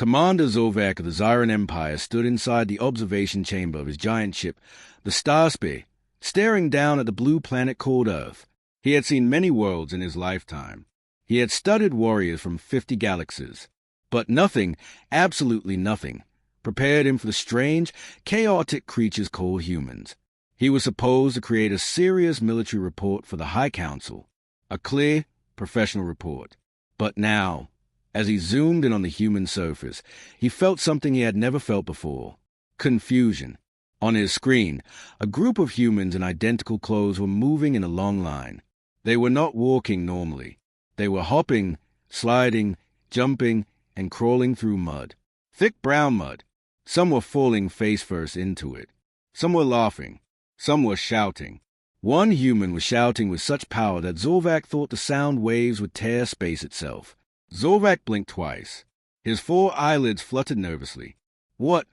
Commander Vorak of the Zyran Empire stood inside the observation chamber of his giant ship, the Starspear, staring down at the blue planet called Earth. He had seen many worlds in his lifetime. He had studied warriors from 50 galaxies. But nothing, absolutely nothing, prepared him for the strange, chaotic creatures called humans. He was supposed to create a serious military report for the High Council, a clear, professional report. But now, as he zoomed in on the human surface, he felt something he had never felt before: confusion. On his screen, a group of humans in identical clothes were moving in a long line. They were not walking normally. They were hopping, sliding, jumping, and crawling through mud. Thick brown mud. Some were falling face first into it. Some were laughing. Some were shouting. One human was shouting with such power that Vorak thought the sound waves would tear space itself. Vorak blinked twice. His 4 eyelids fluttered nervously. What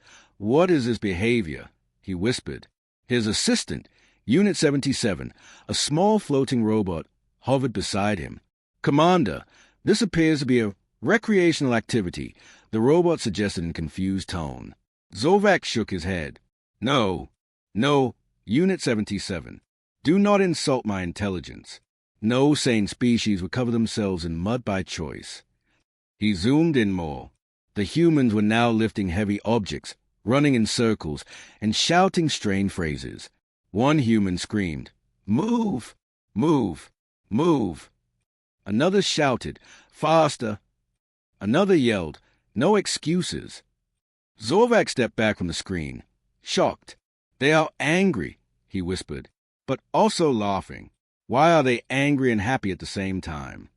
is this behavior?" he whispered. His assistant, Unit 77, a small floating robot, hovered beside him. "Commander, this appears to be a recreational activity," the robot suggested in a confused tone. Vorak shook his head. No, Unit 77. Do not insult my intelligence. No sane species would cover themselves in mud by choice." He zoomed in more. The humans were now lifting heavy objects, running in circles, and shouting strange phrases. One human screamed, "Move! Move! Move!" Another shouted, "Faster!" Another yelled, "No excuses!" Vorak stepped back from the screen, shocked. "They are angry," he whispered, "but also laughing. Why are they angry and happy at the same time?"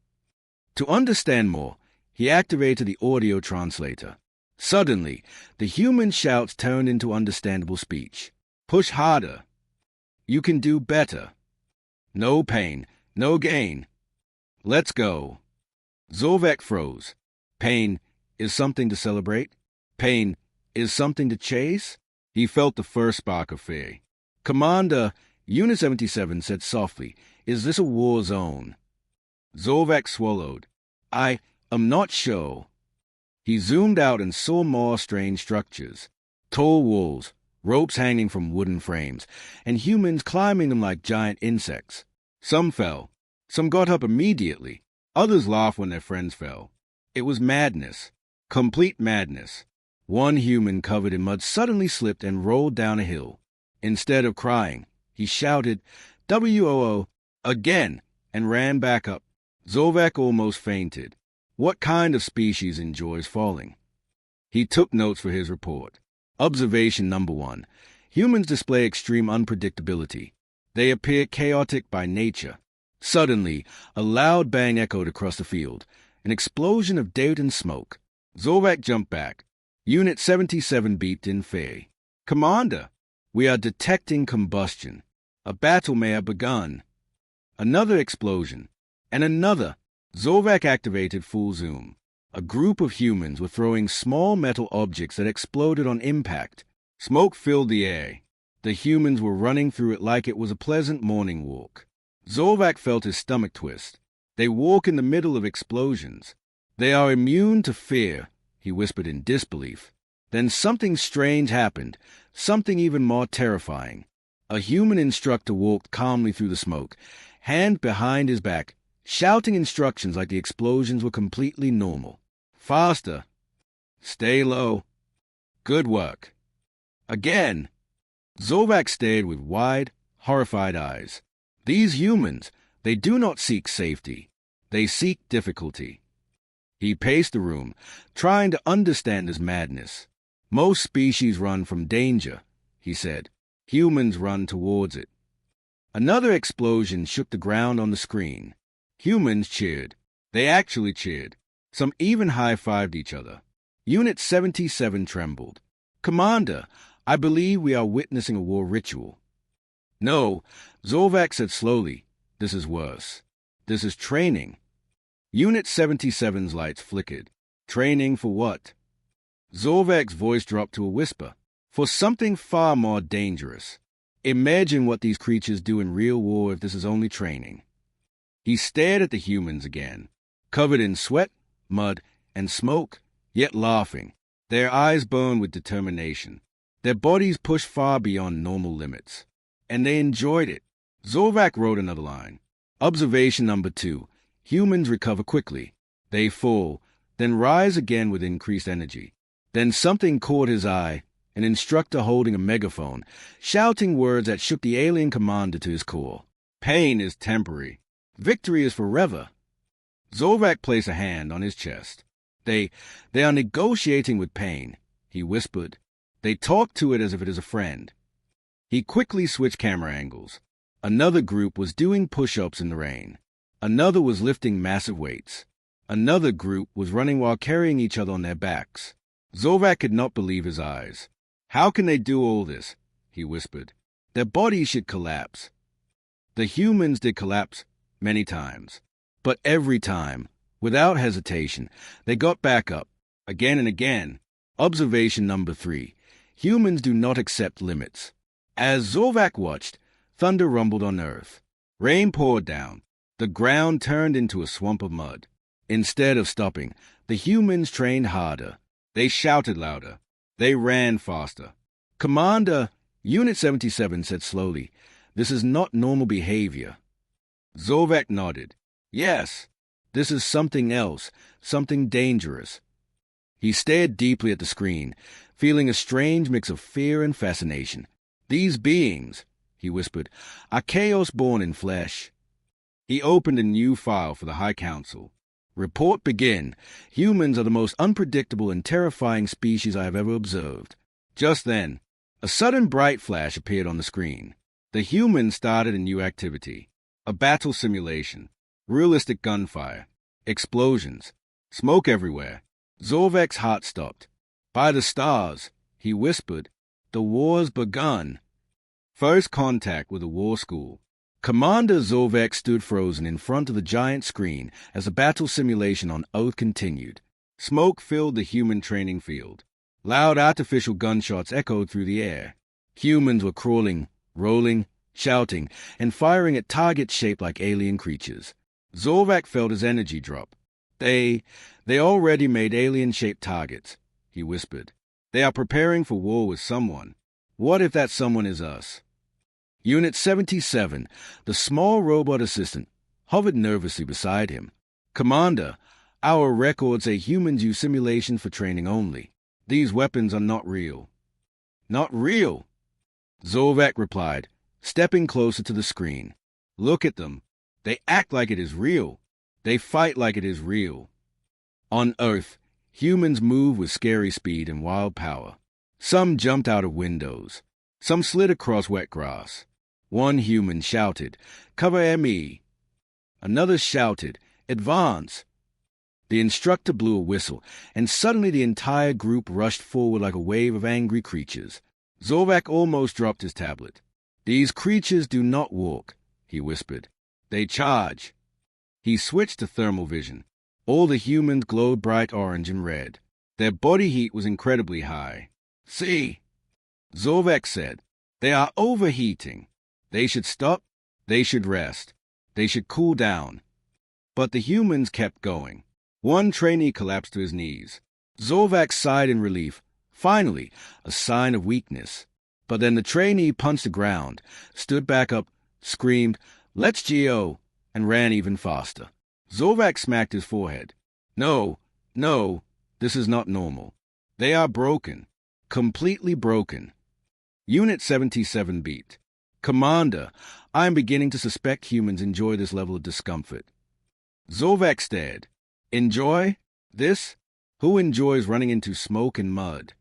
To understand more, he activated the audio translator. Suddenly, the human shouts turned into understandable speech. "Push harder. You can do better. No pain, no gain. Let's go." Vorak froze. Pain is something to celebrate? Pain is something to chase? He felt the first spark of fear. "Commander," Unit 77 said softly, "is this a war zone?" Vorak swallowed. "I am not sure." He zoomed out and saw more strange structures. Tall walls, ropes hanging from wooden frames, and humans climbing them like giant insects. Some fell. Some got up immediately. Others laughed when their friends fell. It was madness. Complete madness. One human covered in mud suddenly slipped and rolled down a hill. Instead of crying, he shouted, "WOO!" again, and ran back up. Vorak almost fainted. What kind of species enjoys falling? He took notes for his report. Observation number 1. Humans display extreme unpredictability. They appear chaotic by nature. Suddenly, a loud bang echoed across the field, an explosion of dirt and smoke. Vorak jumped back. Unit 77 beeped in fear. "Commander, we are detecting combustion. A battle may have begun." Another explosion. And another. Vorak activated full zoom. A group of humans were throwing small metal objects that exploded on impact. Smoke filled the air. The humans were running through it like it was a pleasant morning walk. Vorak felt his stomach twist. They walk in the middle of explosions. They are immune to fear, he whispered in disbelief. Then something strange happened, something even more terrifying. A human instructor walked calmly through the smoke, hand behind his back, shouting instructions like the explosions were completely normal. "Faster. Stay low. Good work. Again." Vorak stared with wide, horrified eyes. These humans, they do not seek safety. They seek difficulty. He paced the room, trying to understand this madness. "Most species run from danger," he said. "Humans run towards it." Another explosion shook the ground on the screen. Humans cheered. They actually cheered. Some even high-fived each other. Unit 77 trembled. "Commander, I believe we are witnessing a war ritual." "No," Vorak said slowly. "This is worse. This is training." Unit 77's lights flickered. Training for what? Vorak's voice dropped to a whisper. For something far more dangerous. Imagine what these creatures do in real war if this is only training. He stared at the humans again, covered in sweat, mud, and smoke, yet laughing. Their eyes burned with determination. Their bodies pushed far beyond normal limits. And they enjoyed it. Vorak wrote another line. Observation number 2. Humans recover quickly. They fall, then rise again with increased energy. Then something caught his eye, an instructor holding a megaphone, shouting words that shook the alien commander to his core. Pain is temporary. Victory is forever. Vorak placed a hand on his chest. They are negotiating with pain, he whispered. They talk to it as if it is a friend. He quickly switched camera angles. Another group was doing push-ups in the rain. Another was lifting massive weights. Another group was running while carrying each other on their backs. Vorak could not believe his eyes. How can they do all this? He whispered. Their bodies should collapse. The humans did collapse many times. But every time, without hesitation, they got back up, again and again. Observation number 3. Humans do not accept limits. As Vorak watched, thunder rumbled on Earth. Rain poured down. The ground turned into a swamp of mud. Instead of stopping, the humans trained harder. They shouted louder. They ran faster. Commander, Unit 77 said slowly, "This is not normal behavior." Vorak nodded. "Yes, this is something else, something dangerous." He stared deeply at the screen, feeling a strange mix of fear and fascination. "These beings," he whispered, "are chaos born in flesh." He opened a new file for the High Council. Report begin. Humans are the most unpredictable and terrifying species I have ever observed. Just then, a sudden bright flash appeared on the screen. The humans started a new activity. A battle simulation. Realistic gunfire. Explosions. Smoke everywhere. Vorak's heart stopped. "By the stars," he whispered, "the war's begun." First contact with a war school. Commander Vorak stood frozen in front of the giant screen as the battle simulation on Oath continued. Smoke filled the human training field. Loud artificial gunshots echoed through the air. Humans were crawling, rolling, shouting, and firing at targets shaped like alien creatures. Vorak felt his energy drop. They already made alien-shaped targets, he whispered. They are preparing for war with someone. What if that someone is us? Unit 77, the small robot assistant, hovered nervously beside him. "Commander, our records say humans use simulations for training only. These weapons are not real." "Not real?" Vorak replied, stepping closer to the screen. "Look at them. They act like it is real. They fight like it is real." On Earth, humans move with scary speed and wild power. Some jumped out of windows. Some slid across wet grass. One human shouted, "Cover me." Another shouted, "Advance." The instructor blew a whistle, and suddenly the entire group rushed forward like a wave of angry creatures. Vorak almost dropped his tablet. "These creatures do not walk," he whispered. "They charge." He switched to thermal vision. All the humans glowed bright orange and red. Their body heat was incredibly high. "See," Vorak said, "they are overheating. They should stop. They should rest. They should cool down." But the humans kept going. One trainee collapsed to his knees. Vorak sighed in relief. Finally, a sign of weakness. But then the trainee punched the ground, stood back up, screamed, "Let's go," and ran even faster. Vorak smacked his forehead. No, this is not normal. They are broken. Completely broken." Unit 77 beeped. "Commander, I am beginning to suspect humans enjoy this level of discomfort." Vorak stared. "Enjoy? This? Who enjoys running into smoke and mud?"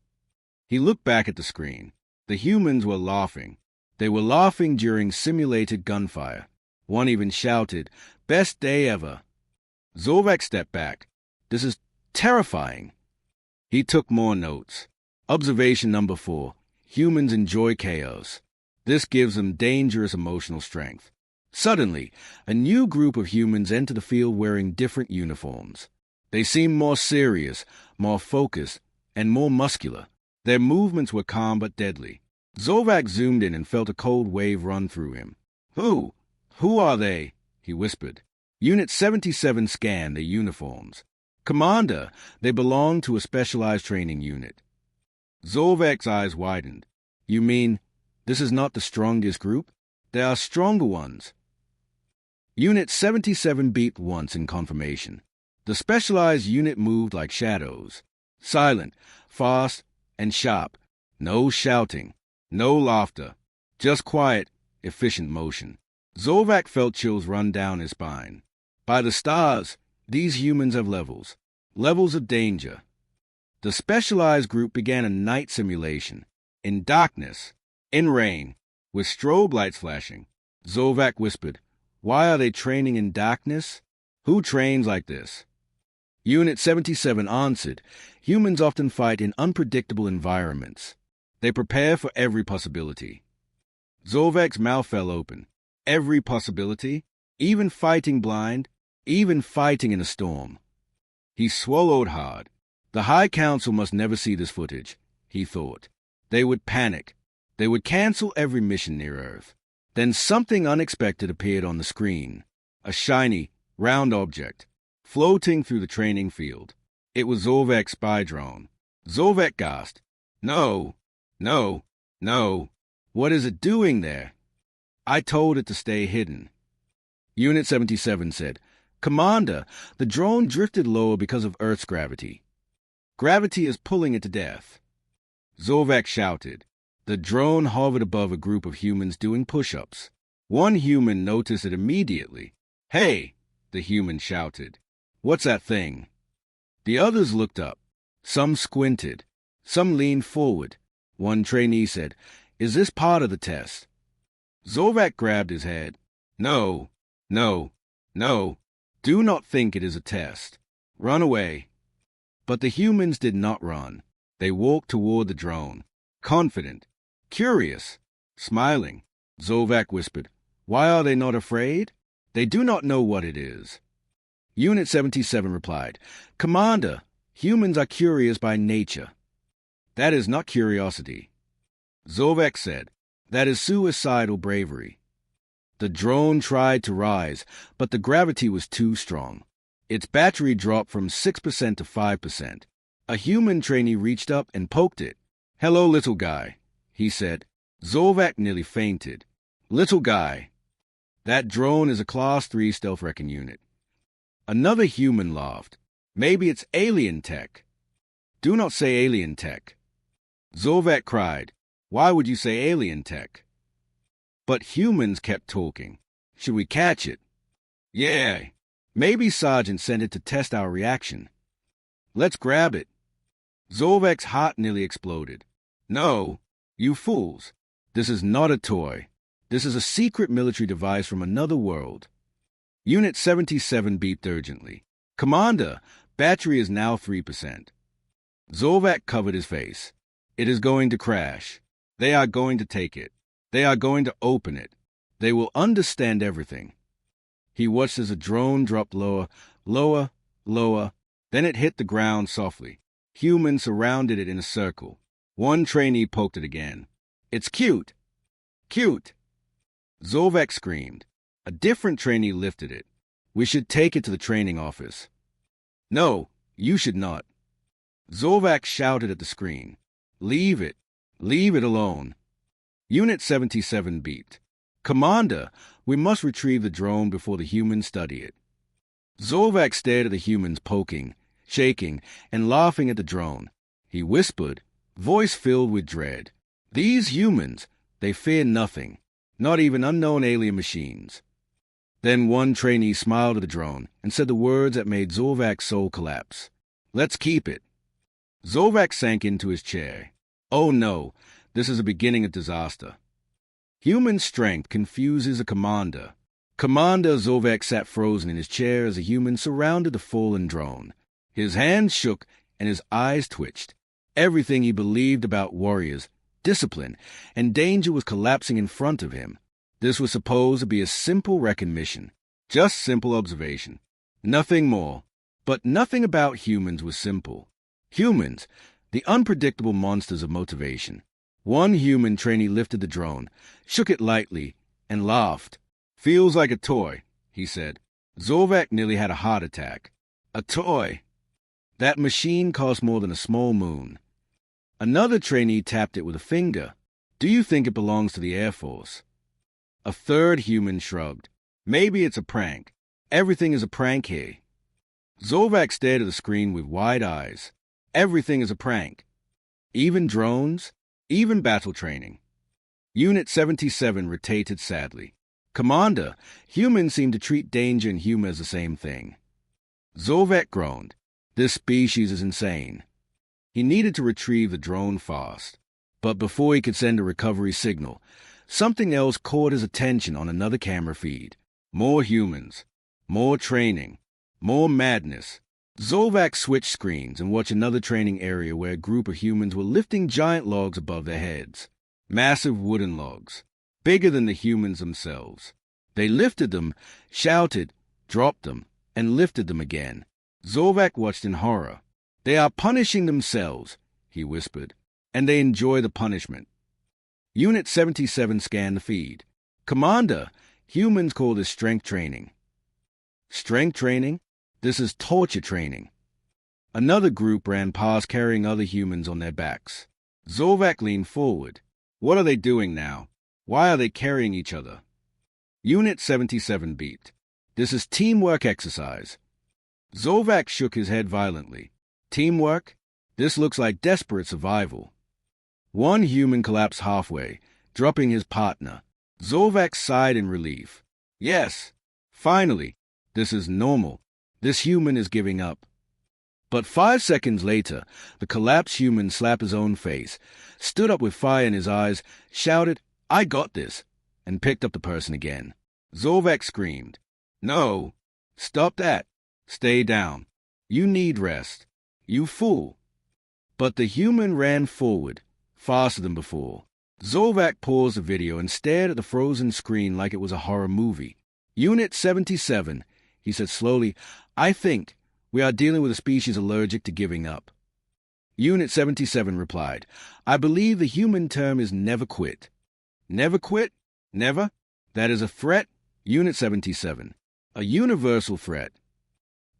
He looked back at the screen. The humans were laughing. They were laughing during simulated gunfire. One even shouted, "Best day ever." Vorak stepped back. "This is terrifying." He took more notes. Observation number 4. Humans enjoy chaos. This gives them dangerous emotional strength. Suddenly, a new group of humans entered the field wearing different uniforms. They seemed more serious, more focused, and more muscular. Their movements were calm but deadly. Vorak zoomed in and felt a cold wave run through him. Who are they?" he whispered. Unit 77 scanned their uniforms. Commander, they belong to a specialized training unit. Vorak's eyes widened. You mean this is not the strongest group? There are stronger ones. Unit 77 beeped once in confirmation. The specialized unit moved like shadows. Silent, fast, and sharp. No shouting, no laughter. Just quiet, efficient motion. Vorak felt chills run down his spine. By the stars, these humans have levels. Levels of danger. The specialized group began a night simulation. In darkness, in rain, with strobe lights flashing. Vorak whispered, "Why are they training in darkness? Who trains like this?" Unit 77 answered, "Humans often fight in unpredictable environments. They prepare for every possibility." Vorak's mouth fell open. Every possibility? Even fighting blind? Even fighting in a storm? He swallowed hard. The High Council must never see this footage, he thought. They would panic. They would cancel every mission near Earth. Then something unexpected appeared on the screen. A shiny, round object, floating through the training field. It was Vorak's spy drone. Vorak gasped. No, no, no. What is it doing there? I told it to stay hidden. Unit 77 said, "Commander, the drone drifted lower because of Earth's gravity. Gravity is pulling it to death." Vorak shouted. The drone hovered above a group of humans doing push-ups. One human noticed it immediately. "Hey!" the human shouted. "What's that thing?" The others looked up. Some squinted. Some leaned forward. One trainee said, "Is this part of the test?" Vorak grabbed his head. "No, no, no. Do not think it is a test. Run away." But the humans did not run. They walked toward the drone, confident, curious, smiling. Vorak whispered, "Why are they not afraid? They do not know what it is." Unit 77 replied, "Commander, humans are curious by nature." "That is not curiosity." Vorak said, "That is suicidal bravery." The drone tried to rise, but the gravity was too strong. Its battery dropped from 6% to 5%. A human trainee reached up and poked it. "Hello, little guy," he said. Vorak nearly fainted. "Little guy." That drone is a Class 3 stealth wrecking unit. Another human laughed. "Maybe it's alien tech." "Do not say alien tech." Vorak cried, "Why would you say alien tech?" But humans kept talking. "Should we catch it?" "Yeah. Maybe Sergeant sent it to test our reaction." "Let's grab it." Vorak's heart nearly exploded. "No, you fools. This is not a toy. This is a secret military device from another world." Unit 77 beeped urgently. "Commander, battery is now 3%. Vorak covered his face. "It is going to crash. They are going to take it. They are going to open it. They will understand everything." He watched as the drone dropped lower, lower, lower. Then it hit the ground softly. Humans surrounded it in a circle. One trainee poked it again. "It's cute. Cute." Vorak screamed. A different trainee lifted it. "We should take it to the training office." "No, you should not." Vorak shouted at the screen. "Leave it. Leave it alone." Unit 77 beeped. "Commander, we must retrieve the drone before the humans study it." Vorak stared at the humans poking, shaking, and laughing at the drone. He whispered, voice filled with dread. "These humans, they fear nothing, not even unknown alien machines." Then one trainee smiled at the drone and said the words that made Vorak's soul collapse. "Let's keep it." Vorak sank into his chair. "Oh no, this is the beginning of disaster." Human strength confuses a commander. Commander Vorak sat frozen in his chair as the humans surrounded the fallen drone. His hands shook and his eyes twitched. Everything he believed about warriors, discipline, and danger was collapsing in front of him. This was supposed to be a simple recon mission. Just simple observation. Nothing more. But nothing about humans was simple. Humans, the unpredictable monsters of motivation. One human trainee lifted the drone, shook it lightly, and laughed. "Feels like a toy," he said. Vorak nearly had a heart attack. A toy. That machine costs more than a small moon. Another trainee tapped it with a finger. Do you think it belongs to the Air Force? A third human shrugged. Maybe it's a prank. Everything is a prank here. Vorak stared at the screen with wide eyes. Everything is a prank. Even drones? Even battle training. Unit 77 rotated sadly. Commander, humans seem to treat danger and humor as the same thing. Vorak groaned. This species is insane. He needed to retrieve the drone fast. But before he could send a recovery signal, something else caught his attention on another camera feed. More humans. More training. More madness. Vorak switched screens and watched another training area where a group of humans were lifting giant logs above their heads. Massive wooden logs. Bigger than the humans themselves. They lifted them, shouted, dropped them, and lifted them again. Vorak watched in horror. They are punishing themselves, he whispered, and they enjoy the punishment. Unit 77 scanned the feed. Commander, humans call this strength training. Strength training? This is torture training. Another group ran past carrying other humans on their backs. Vorak leaned forward. What are they doing now? Why are they carrying each other? Unit 77 beeped. This is teamwork exercise. Vorak shook his head violently. Teamwork? This looks like desperate survival. One human collapsed halfway, dropping his partner. Vorak sighed in relief. Yes, finally, this is normal. This human is giving up. But 5 seconds later, the collapsed human slapped his own face, stood up with fire in his eyes, shouted, I got this, and picked up the person again. Vorak screamed, No! Stop that! Stay down. You need rest. You fool. But the human ran forward, faster than before. Vorak paused the video and stared at the frozen screen like it was a horror movie. Unit 77, he said slowly, I think we are dealing with a species allergic to giving up. Unit 77 replied, I believe the human term is never quit. Never quit? Never? That is a threat? Unit 77. A universal threat.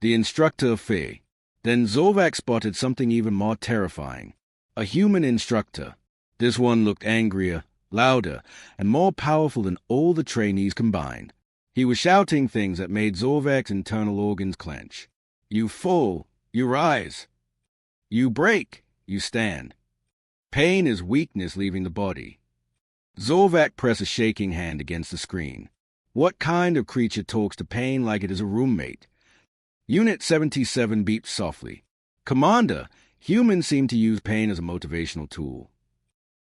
The instructor of fear. Then Vorak spotted something even more terrifying. A human instructor. This one looked angrier, louder, and more powerful than all the trainees combined. He was shouting things that made Vorak's internal organs clench. You fall, you rise. You break, you stand. Pain is weakness leaving the body. Vorak pressed a shaking hand against the screen. What kind of creature talks to pain like it is a roommate? Unit 77 beeped softly. Commander, humans seem to use pain as a motivational tool.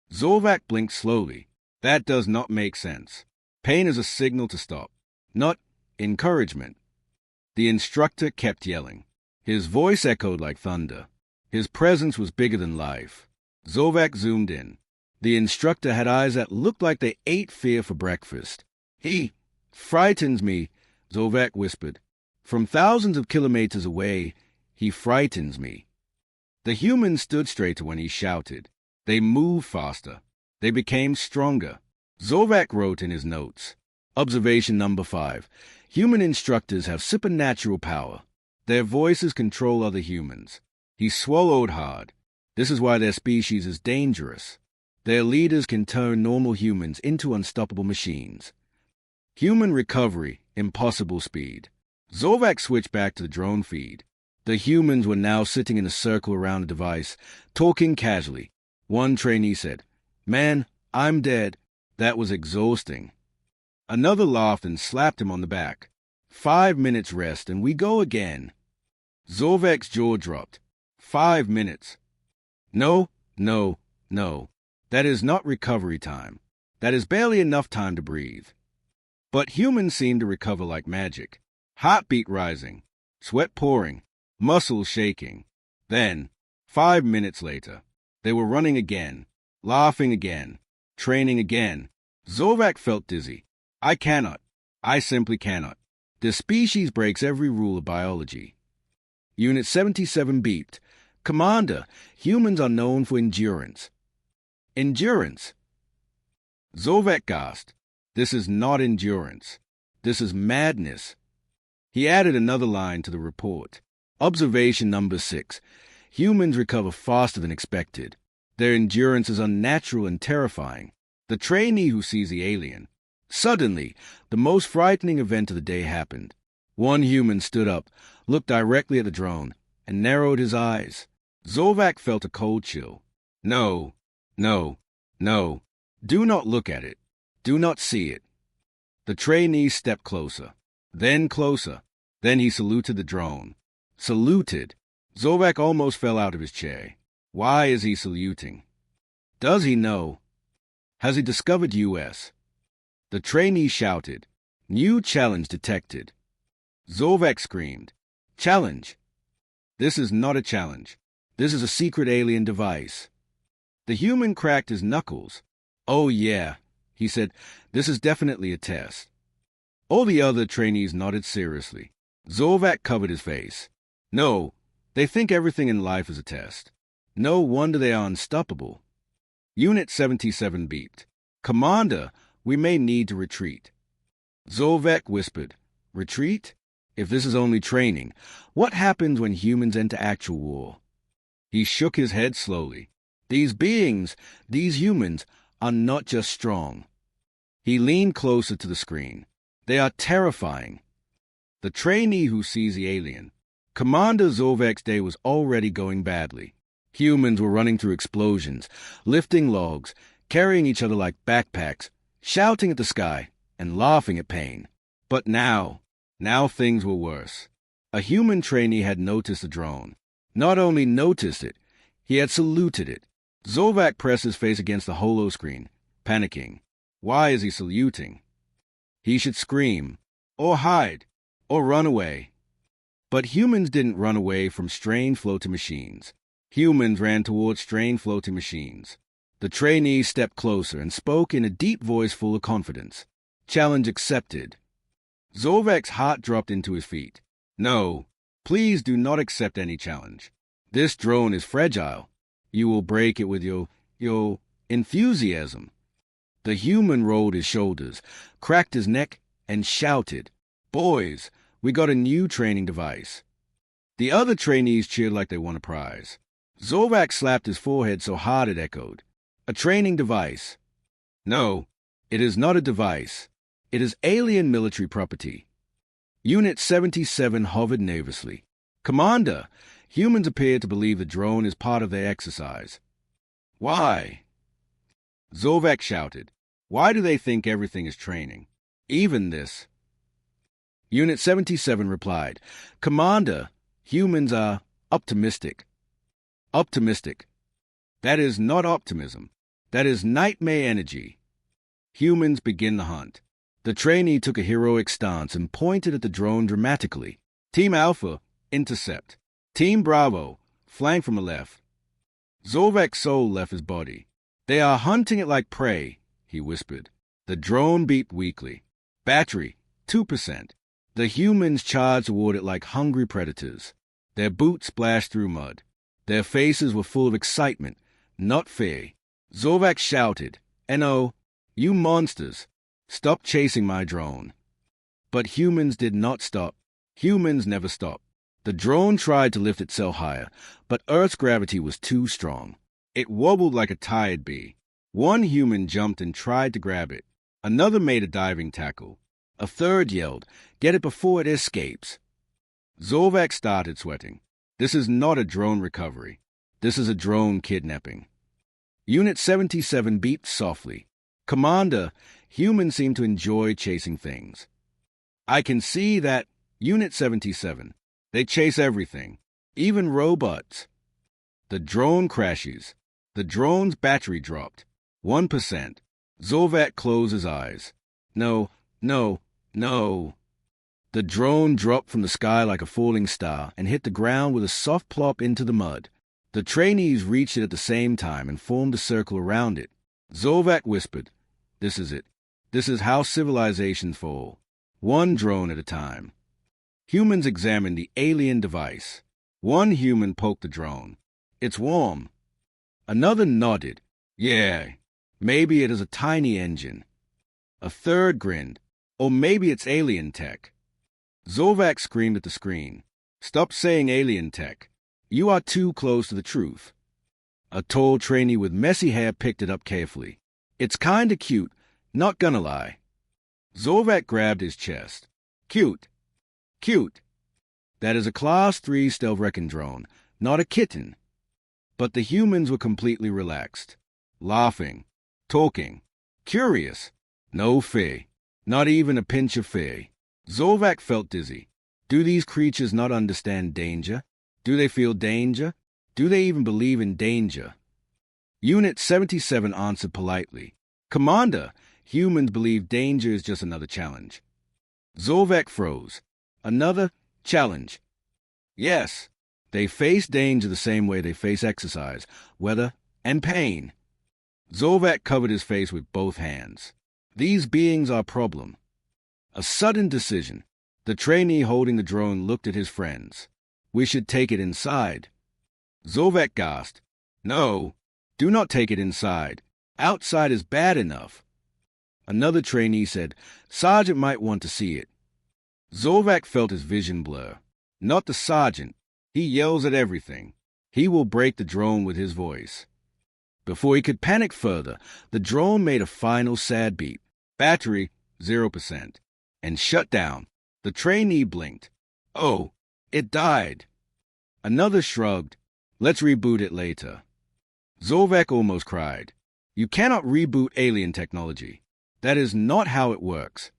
Vorak blinked slowly. That does not make sense. Pain is a signal to stop, not encouragement. The instructor kept yelling. His voice echoed like thunder. His presence was bigger than life. Vorak zoomed in. The instructor had eyes that looked like they ate fear for breakfast. He frightens me, Vorak whispered. From thousands of kilometers away, he frightens me. The humans stood straighter when he shouted. They moved faster. They became stronger. Vorak wrote in his notes. Observation number 5. Human instructors have supernatural power. Their voices control other humans. He swallowed hard. This is why their species is dangerous. Their leaders can turn normal humans into unstoppable machines. Human recovery, impossible speed. Vorak switched back to the drone feed. The humans were now sitting in a circle around the device, talking casually. One trainee said, Man, I'm dead. That was exhausting. Another laughed and slapped him on the back. 5 minutes rest and we go again. Vorak's jaw dropped. 5 minutes. No, no, no. That is not recovery time. That is barely enough time to breathe. But humans seem to recover like magic. Heartbeat rising, sweat pouring, muscles shaking. Then, 5 minutes later, they were running again, laughing again, training again. Vorak felt dizzy. I cannot. I simply cannot. This species breaks every rule of biology. Unit 77 beeped. Commander, humans are known for endurance. Endurance? Vorak gasped. This is not endurance. This is madness. He added another line to the report. Observation number 6. Humans recover faster than expected. Their endurance is unnatural and terrifying. The trainee who sees the alien. Suddenly, the most frightening event of the day happened. One human stood up, looked directly at the drone, and narrowed his eyes. Vorak felt a cold chill. No, no, no. Do not look at it. Do not see it. The trainee stepped closer, then closer. Then he saluted the drone. Saluted. Vorak almost fell out of his chair. Why is he saluting? Does he know? Has he discovered US? The trainee shouted. New challenge detected. Vorak screamed. Challenge? This is not a challenge. This is a secret alien device. The human cracked his knuckles. Oh yeah, he said, this is definitely a test. All the other trainees nodded seriously. Vorak covered his face. No, they think everything in life is a test. No wonder they are unstoppable. Unit 77 beeped. Commander, we may need to retreat. Vorak whispered. Retreat? If this is only training, what happens when humans enter actual war? He shook his head slowly. These beings, these humans, are not just strong. He leaned closer to the screen. They are terrifying. The trainee who sees the alien. Commander Vorak's day was already going badly. Humans were running through explosions, lifting logs, carrying each other like backpacks, shouting at the sky, and laughing at pain. But now things were worse. A human trainee had noticed the drone. Not only noticed it, he had saluted it. Vorak pressed his face against the holo screen, panicking. Why is he saluting? He should scream, or hide, or run away. But humans didn't run away from strange floating machines. Humans ran towards strange floating machines. The trainee stepped closer and spoke in a deep voice full of confidence. Challenge accepted. Vorak's heart dropped into his feet. No, please do not accept any challenge. This drone is fragile. You will break it with your enthusiasm. The human rolled his shoulders, cracked his neck, and shouted, Boys, we got a new training device. The other trainees cheered like they won a prize. Vorak slapped his forehead so hard it echoed. A training device. No, it is not a device. It is alien military property. Unit 77 hovered nervously. Commander, humans appear to believe the drone is part of their exercise. Why? Vorak shouted. Why do they think everything is training? Even this. Unit 77 replied. Commander, humans are optimistic. Optimistic. That is not optimism. That is nightmare energy. Humans begin the hunt. The trainee took a heroic stance and pointed at the drone dramatically. Team Alpha, intercept. Team Bravo, flank from the left. Vorak's soul left his body. They are hunting it like prey, he whispered. The drone beeped weakly. Battery, 2%. The humans charged toward it like hungry predators. Their boots splashed through mud. Their faces were full of excitement, not fear. Vorak shouted, No, you monsters, stop chasing my drone. But humans did not stop. Humans never stop. The drone tried to lift itself higher, but Earth's gravity was too strong. It wobbled like a tired bee. One human jumped and tried to grab it. Another made a diving tackle. A third yelled, Get it before it escapes. Vorak started sweating. This is not a drone recovery. This is a drone kidnapping. Unit 77 beeped softly. Commander, humans seem to enjoy chasing things. I can see that. Unit 77. They chase everything, even robots. The drone crashes. The drone's battery dropped. 1%. Vorak closed his eyes. No. The drone dropped from the sky like a falling star and hit the ground with a soft plop into the mud. The trainees reached it at the same time and formed a circle around it. Vorak whispered, This is it. This is how civilizations fall. One drone at a time. Humans examined the alien device. One human poked the drone. It's warm. Another nodded. Yeah, maybe it is a tiny engine. A third grinned. Or maybe it's alien tech. Vorak screamed at the screen. Stop saying alien tech. You are too close to the truth. A tall trainee with messy hair picked it up carefully. It's kinda cute, not gonna lie. Vorak grabbed his chest. Cute. Cute. That is a Class 3 stealth wrecking drone, not a kitten. But the humans were completely relaxed. Laughing. Talking. Curious. No fear. Not even a pinch of fear. Vorak felt dizzy. Do these creatures not understand danger? Do they feel danger? Do they even believe in danger? Unit 77 answered politely. Commander, humans believe danger is just another challenge. Vorak froze. Another challenge. Yes, they face danger the same way they face exercise, weather, and pain. Vorak covered his face with both hands. These beings are a problem. A sudden decision. The trainee holding the drone looked at his friends. We should take it inside. Vorak gasped. No, do not take it inside. Outside is bad enough. Another trainee said, Sergeant might want to see it. Vorak felt his vision blur. Not the sergeant. He yells at everything. He will break the drone with his voice. Before he could panic further, the drone made a final sad beep. Battery, 0%. And shut down. The trainee blinked. Oh, it died. Another shrugged. Let's reboot it later. Vorak almost cried. You cannot reboot alien technology. That is not how it works.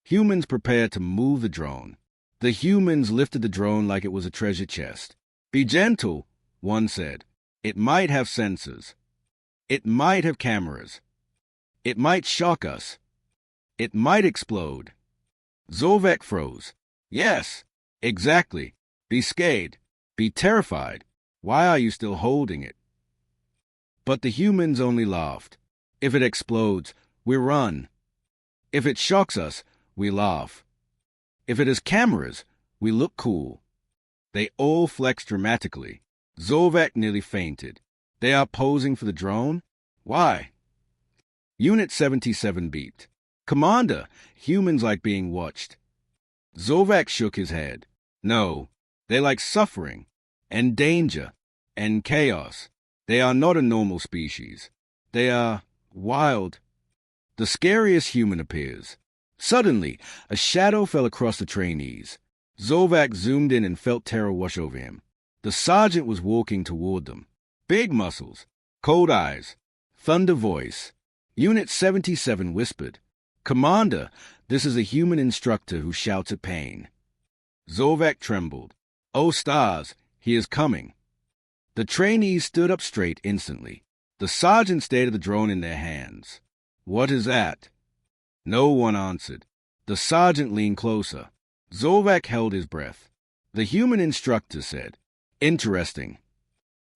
Humans prepared to move the drone. The humans lifted the drone like it was a treasure chest. Be gentle, one said. It might have sensors. It might have cameras. It might shock us. It might explode. Vorak froze. Yes, exactly. Be scared. Be terrified. Why are you still holding it? But the humans only laughed. If it explodes, we run. If it shocks us, we laugh. If it has cameras, we look cool. They all flexed dramatically. Vorak nearly fainted. They are posing for the drone? Why? Unit 77 beeped. Commander, humans like being watched. Vorak shook his head. No, they like suffering, and danger, and chaos. They are not a normal species. They are wild. The scariest human appears. Suddenly, a shadow fell across the trainees. Vorak zoomed in and felt terror wash over him. The sergeant was walking toward them. Big muscles, cold eyes, thunder voice. Unit 77 whispered, Commander, this is a human instructor who shouts at pain. Vorak trembled. Oh, stars, he is coming. The trainees stood up straight instantly. The sergeant stared at the drone in their hands. What is that? No one answered. The sergeant leaned closer. Vorak held his breath. The human instructor said, Interesting.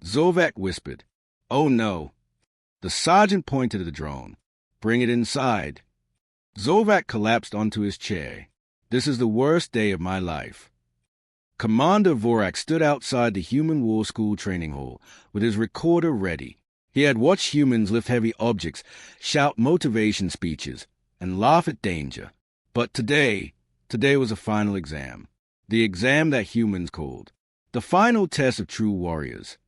Vorak whispered, Oh no. The sergeant pointed at the drone. Bring it inside. Vorak collapsed onto his chair. This is the worst day of my life. Commander Vorak stood outside the Human War School training hall with his recorder ready. He had watched humans lift heavy objects, shout motivation speeches, and laugh at danger. But today was a final exam. The exam that humans called. The final test of true warriors.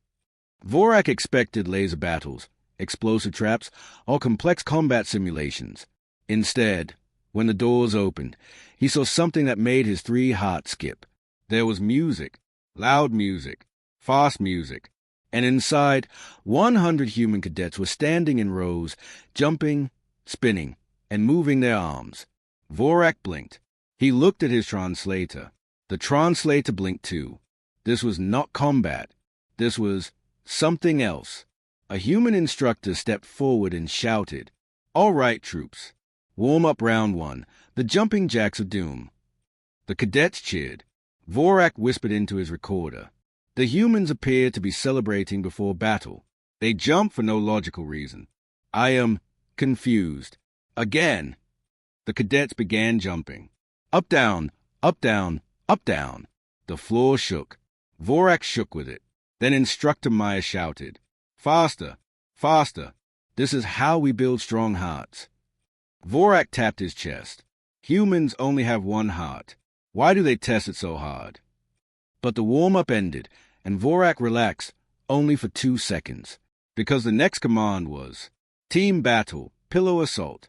Vorak expected laser battles, explosive traps, or complex combat simulations. Instead, when the doors opened, he saw something that made his 3 hearts skip. There was music, loud music, fast music, and inside, 100 human cadets were standing in rows, jumping, spinning, and moving their arms. Vorak blinked. He looked at his translator. The translator blinked too. This was not combat. This was something else. A human instructor stepped forward and shouted, All right, troops. Warm up round 1, the jumping jacks of doom. The cadets cheered. Vorak whispered into his recorder. The humans appeared to be celebrating before battle. They jumped for no logical reason. I am confused. Again. The cadets began jumping. Up, down, up, down, up, down. The floor shook. Vorak shook with it. Then Instructor Meyer shouted, Faster, faster. This is how we build strong hearts. Vorak tapped his chest. Humans only have 1 heart. Why do they test it so hard? But the warm-up ended, and Vorak relaxed only for 2 seconds, because the next command was Team Battle, Pillow Assault.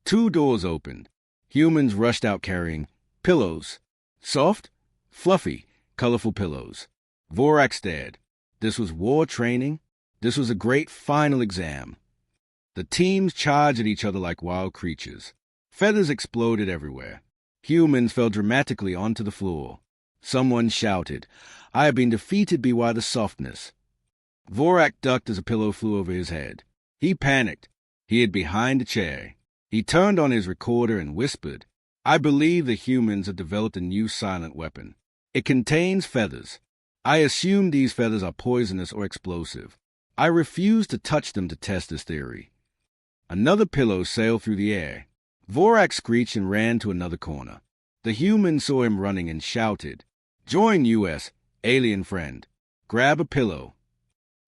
2 doors opened. Humans rushed out carrying pillows. Soft, fluffy, colorful pillows. Vorak stared. This was war training. This was a great final exam. The teams charged at each other like wild creatures. Feathers exploded everywhere. Humans fell dramatically onto the floor. Someone shouted, "I have been defeated by the softness." Vorak ducked as a pillow flew over his head. He panicked. He hid behind a chair. He turned on his recorder and whispered, "I believe the humans have developed a new silent weapon. It contains feathers. I assume these feathers are poisonous or explosive. I refuse to touch them to test this theory." Another pillow sailed through the air. Vorak screeched and ran to another corner. The humans saw him running and shouted, "Join US, alien friend. Grab a pillow."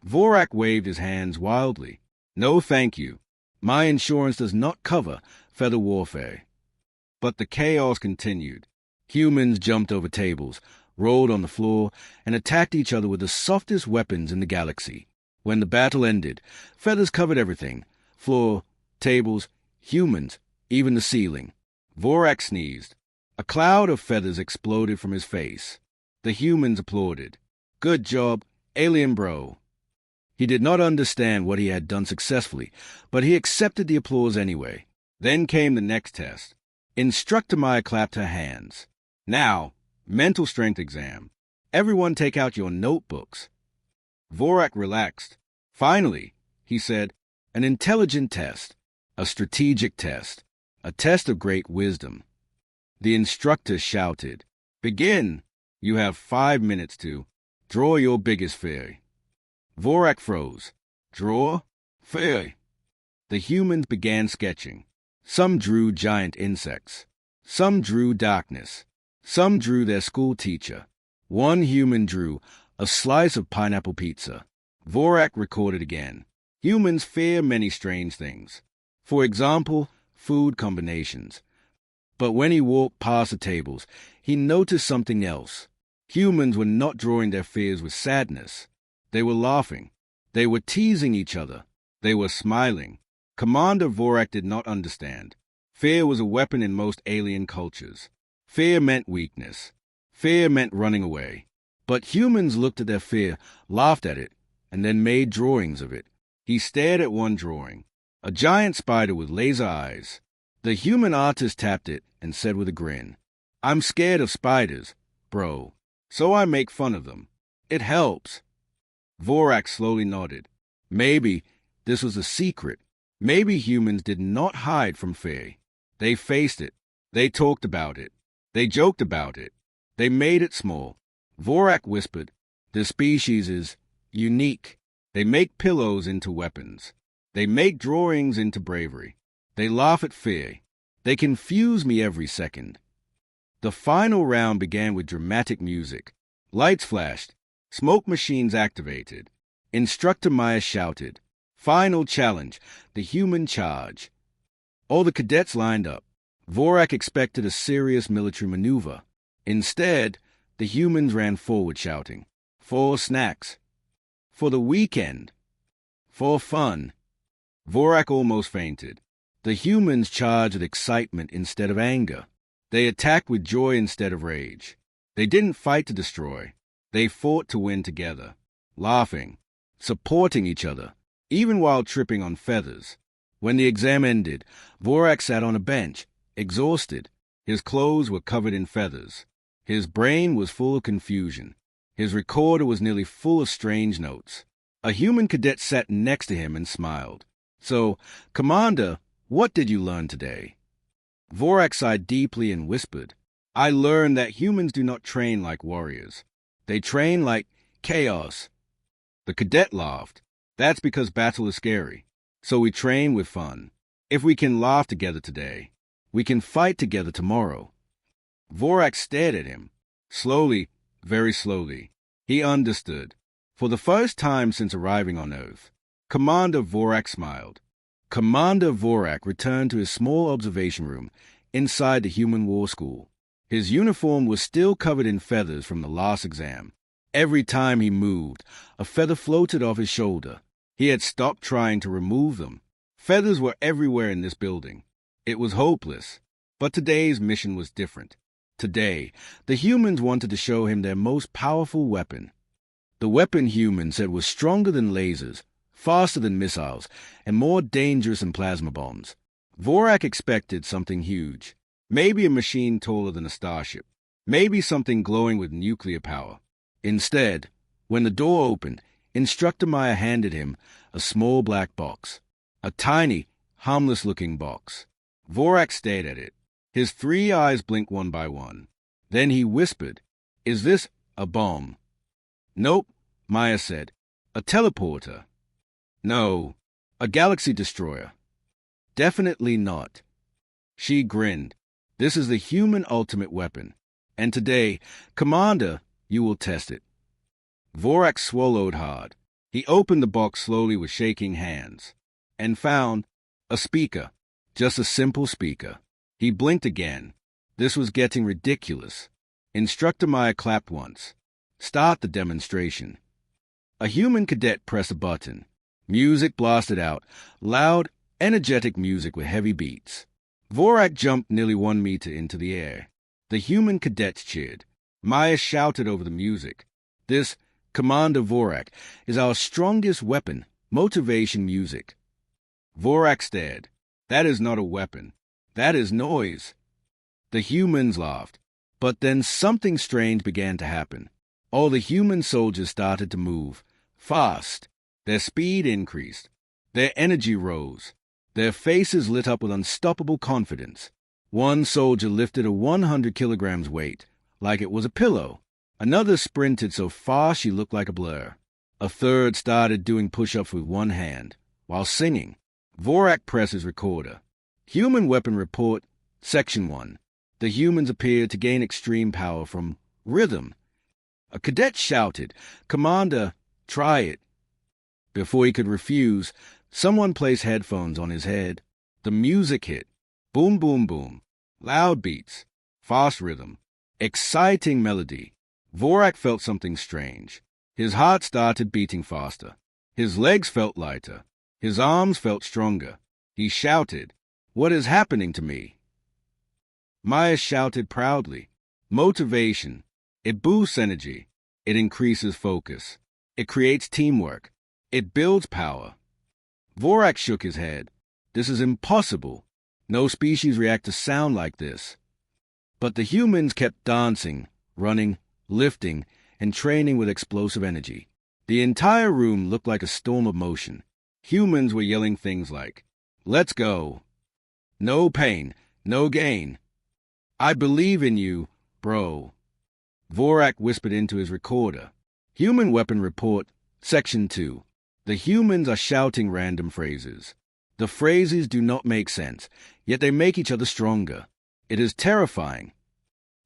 Vorak waved his hands wildly. "No, thank you. My insurance does not cover feather warfare." But the chaos continued. Humans jumped over tables, rolled on the floor, and attacked each other with the softest weapons in the galaxy. When the battle ended, feathers covered everything: floor, tables, humans, even the ceiling. Vorak sneezed. A cloud of feathers exploded from his face. The humans applauded. "Good job, alien bro." He did not understand what he had done successfully, but he accepted the applause anyway. Then came the next test. Instructor Maya clapped her hands. "Now, mental strength exam. Everyone take out your notebooks." Vorak relaxed. "Finally," he said, "an intelligent test, a strategic test, a test of great wisdom." The instructor shouted, "Begin. You have 5 minutes to draw your biggest fear." Vorak froze. Draw? Fear. The humans began sketching. Some drew giant insects. Some drew darkness. Some drew their school teacher. One human drew a slice of pineapple pizza. Vorak recorded again. Humans fear many strange things. For example, food combinations. But when he walked past the tables, he noticed something else. Humans were not drawing their fears with sadness. They were laughing. They were teasing each other. They were smiling. Commander Vorak did not understand. Fear was a weapon in most alien cultures. Fear meant weakness. Fear meant running away. But humans looked at their fear, laughed at it, and then made drawings of it. He stared at one drawing. A giant spider with laser eyes. The human artist tapped it and said with a grin, "I'm scared of spiders, bro, so I make fun of them. It helps." Vorak slowly nodded. Maybe this was a secret. Maybe humans did not hide from fear. They faced it. They talked about it. They joked about it. They made it small. Vorak whispered, "The species is unique. They make pillows into weapons. They make drawings into bravery. They laugh at fear. They confuse me every second." The final round began with dramatic music. Lights flashed. Smoke machines activated. Instructor Maya shouted, "Final challenge, the human charge." All the cadets lined up. Vorak expected a serious military maneuver. Instead, the humans ran forward shouting, "For snacks. For the weekend. For fun." Vorak almost fainted. The humans charged with excitement instead of anger. They attacked with joy instead of rage. They didn't fight to destroy. They fought to win together, laughing, supporting each other, even while tripping on feathers. When the exam ended, Vorak sat on a bench, exhausted. His clothes were covered in feathers. His brain was full of confusion. His recorder was nearly full of strange notes. A human cadet sat next to him and smiled. "So, Commander, what did you learn today?" Vorak sighed deeply and whispered, "I learned that humans do not train like warriors. They train like chaos." The cadet laughed. "That's because battle is scary. So we train with fun. If we can laugh together today, we can fight together tomorrow." Vorak stared at him. Slowly, very slowly, he understood. For the first time since arriving on Earth, Commander Vorak smiled. Commander Vorak returned to his small observation room inside the Human War School. His uniform was still covered in feathers from the last exam. Every time he moved, a feather floated off his shoulder. He had stopped trying to remove them. Feathers were everywhere in this building. It was hopeless. But today's mission was different. Today, the humans wanted to show him their most powerful weapon. The weapon humans said was stronger than lasers, faster than missiles, and more dangerous than plasma bombs. Vorak expected something huge. Maybe a machine taller than a starship. Maybe something glowing with nuclear power. Instead, when the door opened, Instructor Maya handed him a small black box. A tiny, harmless-looking box. Vorak stared at it. His 3 eyes blinked one by one. Then he whispered, "Is this a bomb?" "Nope," Maya said. "A teleporter." "No, a galaxy destroyer." "Definitely not." She grinned. "This is the human ultimate weapon. And today, Commander, you will test it." Vorak swallowed hard. He opened the box slowly with shaking hands and found a speaker, just a simple speaker. He blinked again. This was getting ridiculous. Instructor Maya clapped once. "Start the demonstration." A human cadet pressed a button. Music blasted out, loud, energetic music with heavy beats. Vorak jumped nearly 1 meter into the air. The human cadets cheered. Maya shouted over the music. "This, Commander Vorak, is our strongest weapon, motivation music." Vorak stared. "That is not a weapon. That is noise." The humans laughed. But then something strange began to happen. All the human soldiers started to move. Fast. Their speed increased. Their energy rose. Their faces lit up with unstoppable confidence. One soldier lifted a 100 kilograms weight, like it was a pillow. Another sprinted so fast she looked like a blur. A third started doing push-ups with one hand, while singing. Vorak pressed his recorder. Human Weapon Report, Section 1. The humans appeared to gain extreme power from rhythm. A cadet shouted, "Commander, try it." Before he could refuse, someone placed headphones on his head. The music hit. Boom, boom, boom. Loud beats. Fast rhythm. Exciting melody. Vorak felt something strange. His heart started beating faster. His legs felt lighter. His arms felt stronger. He shouted, "What is happening to me?" Maya shouted proudly, "Motivation. It boosts energy. It increases focus. It creates teamwork. It builds power." Vorak shook his head. "This is impossible. No species react to sound like this." But the humans kept dancing, running, lifting, and training with explosive energy. The entire room looked like a storm of motion. Humans were yelling things like, "Let's go." "No pain, no gain." "I believe in you, bro." Vorak whispered into his recorder. Human Weapon Report, Section 2. The humans are shouting random phrases. The phrases do not make sense, yet they make each other stronger. It is terrifying.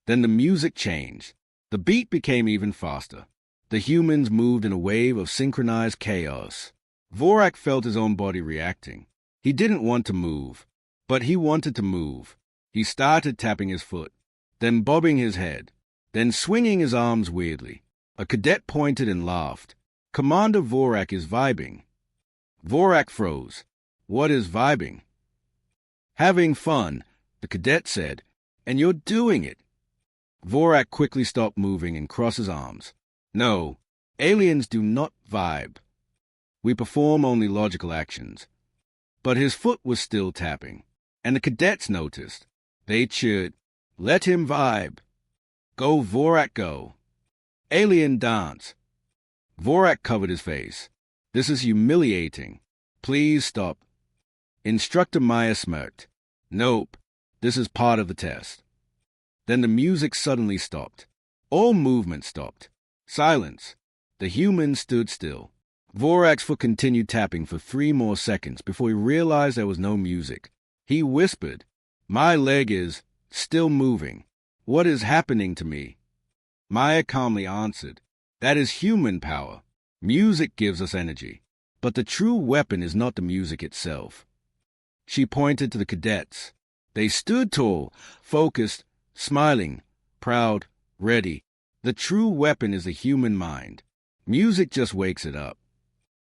Then the music changed. The beat became even faster. The humans moved in a wave of synchronized chaos. Vorak felt his own body reacting. He didn't want to move, but he wanted to move. He started tapping his foot, then bobbing his head, then swinging his arms weirdly. A cadet pointed and laughed. "Commander Vorak is vibing." Vorak froze. "What is vibing?" "Having fun," the cadet said, "and you're doing it." Vorak quickly stopped moving and crossed his arms. "No, aliens do not vibe. We perform only logical actions." But his foot was still tapping, and the cadets noticed. They cheered, "Let him vibe. Go, Vorak, go. Alien dance." Vorak covered his face. "This is humiliating. Please stop." Instructor Maya smirked. "Nope, this is part of the test." Then the music suddenly stopped. All movement stopped. Silence. The humans stood still. Vorak's foot continued tapping for 3 more seconds before he realized there was no music. He whispered, "My leg is still moving. What is happening to me?" Maya calmly answered, "That is human power. Music gives us energy. But the true weapon is not the music itself." She pointed to the cadets. They stood tall, focused, smiling, proud, ready. The true weapon is the human mind. Music just wakes it up.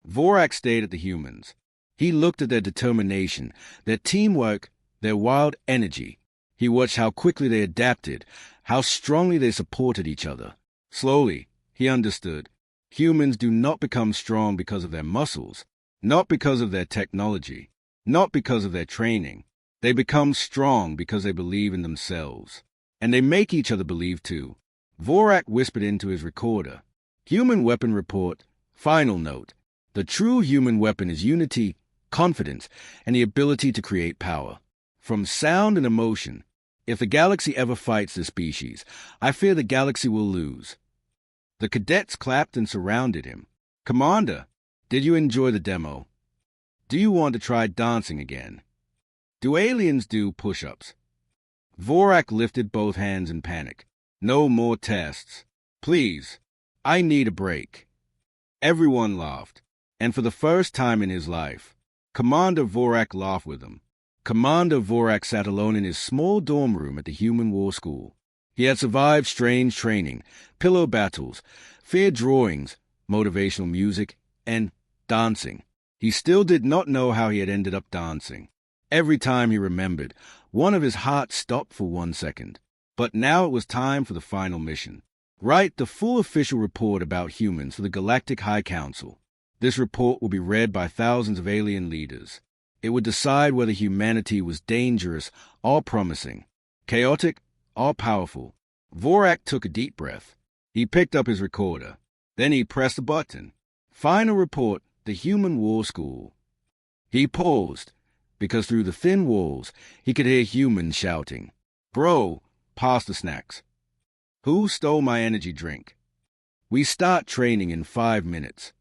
Vorak stayed at the humans. He looked at their determination, their teamwork, their wild energy. He watched how quickly they adapted, how strongly they supported each other. Slowly, he understood. Humans do not become strong because of their muscles, not because of their technology, not because of their training. They become strong because they believe in themselves. And they make each other believe too. Vorak whispered into his recorder. Human weapon report. Final note. The true human weapon is unity, confidence, and the ability to create power. From sound and emotion. If the galaxy ever fights this species, I fear the galaxy will lose. The cadets clapped and surrounded him. Commander, did you enjoy the demo? Do you want to try dancing again? Do aliens do push-ups? Vorak lifted both hands in panic. No more tests. Please, I need a break. Everyone laughed, and for the first time in his life, Commander Vorak laughed with them. Commander Vorak sat alone in his small dorm room at the Human War School. He had survived strange training, pillow battles, fear drawings, motivational music, and dancing. He still did not know how he had ended up dancing. Every time he remembered, one of his heart stopped for 1 second. But now it was time for the final mission. Write the full official report about humans for the Galactic High Council. This report will be read by thousands of alien leaders. It would decide whether humanity was dangerous or promising, chaotic or powerful. Vorak took a deep breath. He picked up his recorder. Then he pressed a button. Final report, the Human War School. He paused, because through the thin walls, he could hear humans shouting, Bro, pass the snacks. Who stole my energy drink? We start training in 5 minutes.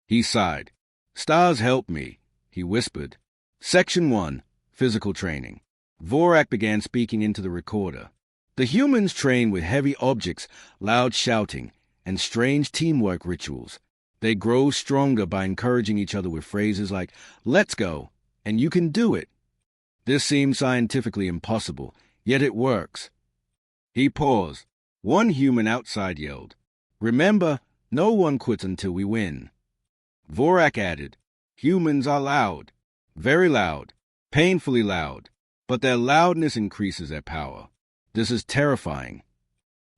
He sighed. Stars help me, he whispered. Section 1, Physical Training. Vorak began speaking into the recorder. The humans train with heavy objects, loud shouting, and strange teamwork rituals. They grow stronger by encouraging each other with phrases like, let's go, and you can do it. This seems scientifically impossible, yet it works. He paused. One human outside yelled, Remember, no one quits until we win. Vorak added, Humans are loud, very loud, painfully loud, but their loudness increases their power. This is terrifying.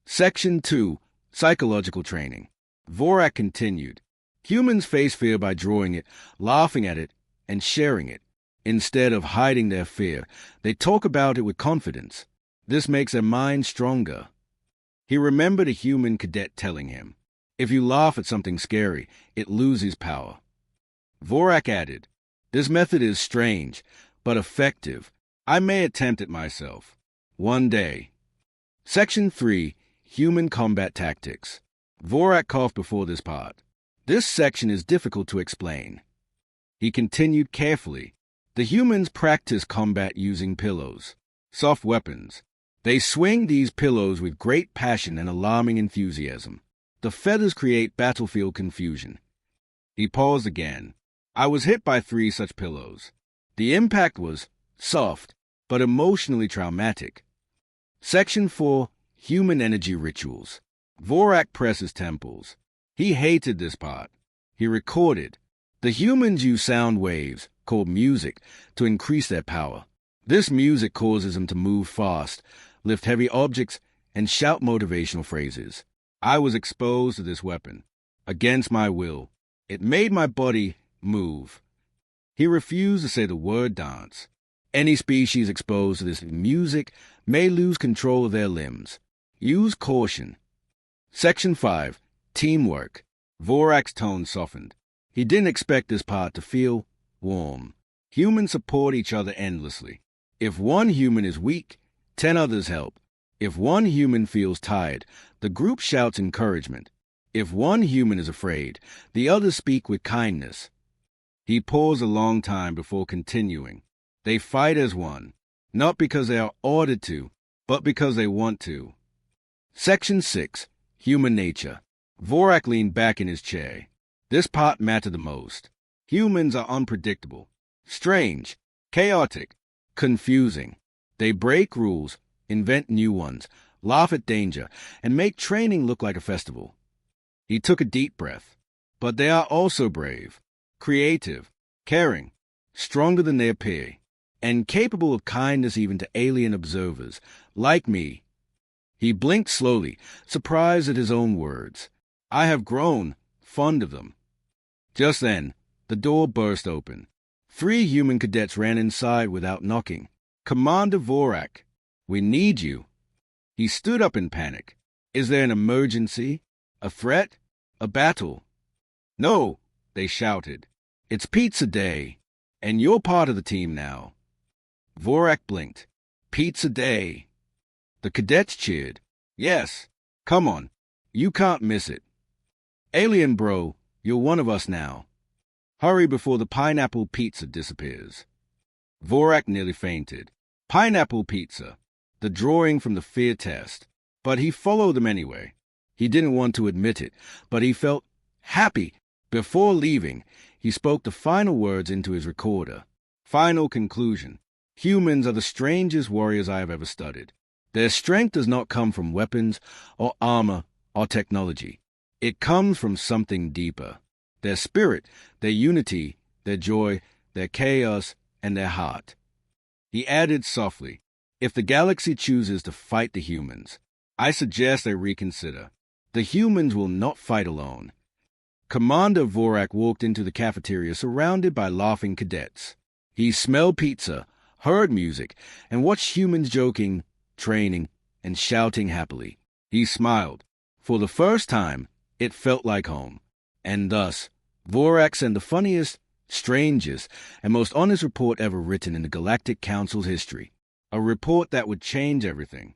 Section 2, Psychological Training. Vorak continued. Humans face fear by drawing it, laughing at it, and sharing it. Instead of hiding their fear, they talk about it with confidence. This makes their mind stronger. He remembered a human cadet telling him, if you laugh at something scary, it loses power. Vorak added, this method is strange, but effective. I may attempt it myself. One day. Section 3, Human Combat Tactics. Vorak coughed before this part. This section is difficult to explain. He continued carefully. The humans practice combat using pillows, soft weapons. They swing these pillows with great passion and alarming enthusiasm. The feathers create battlefield confusion. He paused again. I was hit by 3 such pillows. The impact was soft, but emotionally traumatic. Section 4, Human Energy Rituals. Vorak pressed his temples. He hated this part. He recorded. The humans use sound waves, called music, to increase their power. This music causes them to move fast, lift heavy objects, and shout motivational phrases. I was exposed to this weapon, against my will. It made my body move. He refused to say the word dance. Any species exposed to this music may lose control of their limbs. Use caution. Section 5, Teamwork. Vorak's tone softened. He didn't expect this part to feel warm. Humans support each other endlessly. If one human is weak, 10 others help. If one human feels tired, the group shouts encouragement. If one human is afraid, the others speak with kindness. He paused a long time before continuing. They fight as one, not because they are ordered to, but because they want to. Section 6, Human Nature. Vorak leaned back in his chair. This part mattered the most. Humans are unpredictable, strange, chaotic, confusing. They break rules, invent new ones, laugh at danger, and make training look like a festival. He took a deep breath. But they are also brave, creative, caring, stronger than they appear, and capable of kindness even to alien observers, like me. He blinked slowly, surprised at his own words. I have grown fond of them. Just then, the door burst open. 3 human cadets ran inside without knocking. Commander Vorak, we need you. He stood up in panic. Is there an emergency? A threat? A battle? No, they shouted. It's pizza day, and you're part of the team now. Vorak blinked. Pizza day. The cadets cheered. Yes, come on, you can't miss it. Alien bro, you're one of us now. Hurry before the pineapple pizza disappears. Vorak nearly fainted. Pineapple pizza, the drawing from the fear test. But he followed them anyway. He didn't want to admit it, but he felt happy. Before leaving, he spoke the final words into his recorder. Final conclusion. Humans are the strangest warriors I have ever studied. Their strength does not come from weapons or armor or technology. It comes from something deeper. Their spirit, their unity, their joy, their chaos, and their heart. He added softly, if the galaxy chooses to fight the humans, I suggest they reconsider. The humans will not fight alone. Commander Vorak walked into the cafeteria surrounded by laughing cadets. He smelled pizza, heard music, and watched humans joking, training, and shouting happily. He smiled. For the first time, it felt like home. And thus, Vorak sent the funniest, strangest, and most honest report ever written in the Galactic Council's history. A report that would change everything.